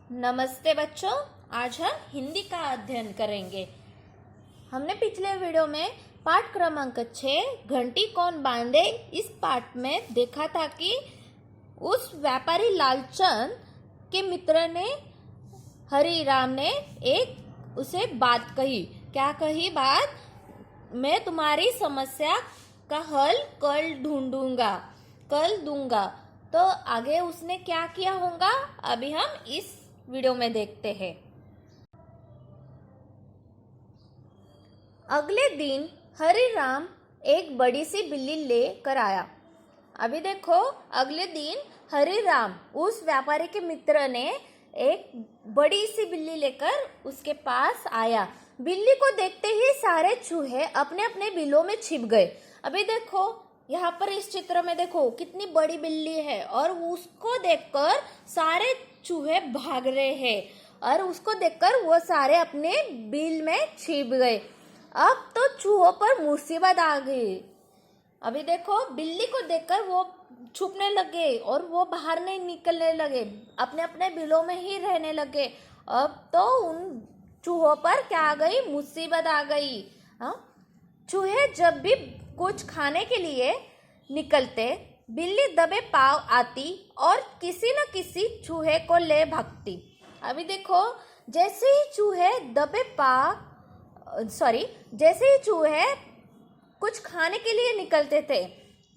नमस्ते बच्चों, आज हम हिंदी का अध्ययन करेंगे। हमने पिछले वीडियो में पाठ क्रमांक 6 घंटी कौन बांधे इस पाठ में देखा था कि उस व्यापारी लालचंद के मित्र ने हरिराम ने एक उसे बात कही। क्या कही बात? मैं तुम्हारी समस्या का हल कल दूंगा। तो आगे उसने क्या किया होगा अभी हम इस वीडियो में देखते हैं। अगले दिन हरिराम एक बड़ी सी बिल्ली लेकर आया। अभी देखो, अगले दिन हरिराम उस व्यापारी के मित्र ने एक बड़ी सी बिल्ली लेकर उसके पास आया। बिल्ली को देखते ही सारे चूहे अपने अपने बिलों में छिप गए। अभी देखो, यहाँ पर इस चित्र में देखो कितनी बड़ी बिल्ली है और उसको देखकर सारे चूहे भाग रहे हैं और उसको देखकर वो सारे अपने बिल में छिप गए। अब तो चूहों पर मुसीबत आ गई। अभी देखो, बिल्ली को देखकर वो छुपने लगे और वो बाहर नहीं निकलने लगे, अपने अपने बिलों में ही रहने लगे। अब तो उन चूहों पर क्या आ गई? मुसीबत आ गई। चूहे जब भी कुछ खाने के लिए निकलते, बिल्ली दबे पांव आती और किसी न किसी चूहे को ले भागती। अभी देखो, जैसे ही चूहे कुछ खाने के लिए निकलते थे,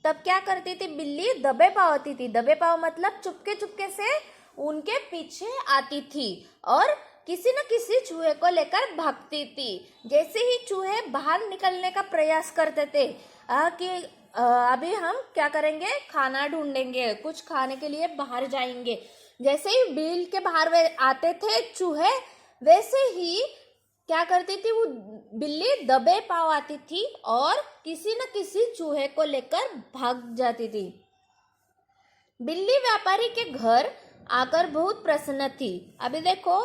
तब क्या करती थी बिल्ली? दबे पांव आती थी। दबे पांव मतलब चुपके चुपके से उनके पीछे आती थी और किसी न किसी चूहे को लेकर भागती थी। जैसे ही चूहे बाहर निकलने का प्रयास करते थे कि अभी हम क्या करेंगे, खाना ढूंढेंगे, कुछ खाने के लिए बाहर जाएंगे, जैसे ही बिल के बाहर वे आते थे चूहे, वैसे ही क्या करती थी वो बिल्ली? दबे पांव आती थी और किसी न किसी चूहे को लेकर भाग जाती थी। बिल्ली व्यापारी के घर आकर बहुत प्रसन्न थी। अभी देखो,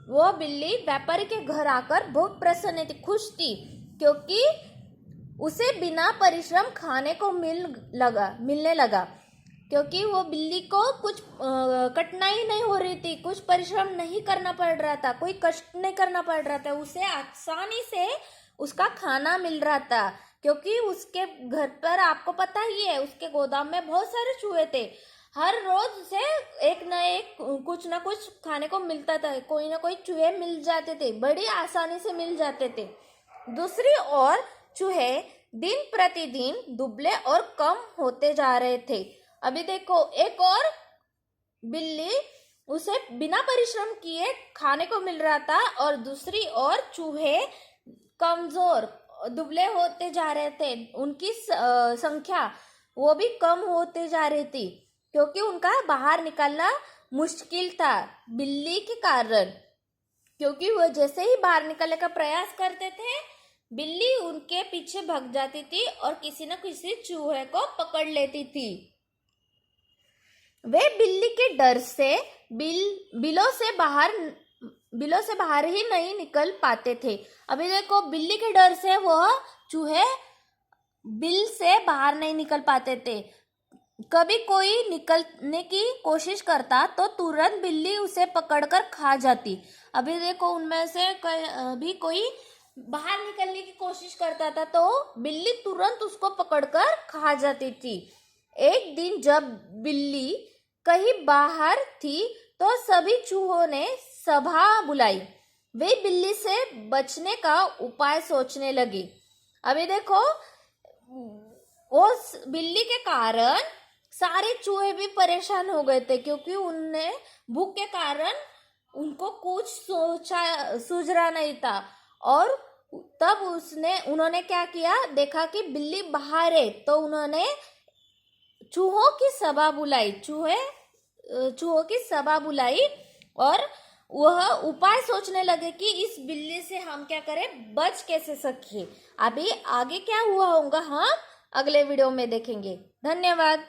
वो बिल्ली व्यापारी के घर आकर बहुत प्रसन्न थी, खुश थी, क्योंकि उसे बिना परिश्रम खाने को मिलने लगा। क्योंकि वो बिल्ली को कुछ कठिनाई नहीं हो रही थी, कुछ परिश्रम नहीं करना पड़ रहा था, कोई कष्ट नहीं करना पड़ रहा था, उसे आसानी से उसका खाना मिल रहा था। क्योंकि उसके घर पर आपको पता ही है, उसके गोदाम में बहुत सारे चूहे थे। हर रोज उसे एक न एक कुछ ना कुछ खाने को मिलता था, कोई ना कोई चूहे मिल जाते थे, बड़ी आसानी से मिल जाते थे। दूसरी ओर चूहे दिन प्रतिदिन दुबले और कम होते जा रहे थे। अभी देखो, एक और बिल्ली उसे बिना परिश्रम किए खाने को मिल रहा था और दूसरी ओर चूहे कमजोर दुबले होते जा रहे थे। उनकी संख्या वो भी कम होते जा रही थी, क्योंकि उनका बाहर निकलना मुश्किल था बिल्ली के कारण। क्योंकि वो जैसे ही बाहर निकलने का प्रयास करते थे, बिल्ली उनके पीछे भाग जाती थी और किसी न किसी चूहे को पकड़ लेती थी। वे बिल्ली के डर से बिलों से बाहर ही नहीं निकल पाते थे। अभी देखो, बिल्ली के डर से वह चूहे बिल से बाहर नहीं निकल पाते थे। कभी कोई निकलने की कोशिश करता तो तुरंत बिल्ली उसे पकड़कर खा जाती। अभी देखो, उनमें से भी कोई बाहर निकलने की कोशिश करता था तो बिल्ली तुरंत उसको पकड़कर खा जाती थी। एक दिन जब बिल्ली कहीं बाहर थी तो सभी चूहों ने सभा बुलाई। वे बिल्ली से बचने का उपाय सोचने लगी। अभी देखो, उस बिल्ली के कारण सारे चूहे भी परेशान हो गए थे, क्योंकि उनने भूख के कारण उनको कुछ सूझ रहा नहीं था। और तब उन्होंने क्या किया, देखा कि बिल्ली बाहर है, तो उन्होंने चूहों की सभा बुलाई और वह उपाय सोचने लगे कि इस बिल्ली से हम क्या करें, बच कैसे सके। अभी आगे क्या हुआ होगा हम अगले वीडियो में देखेंगे। धन्यवाद।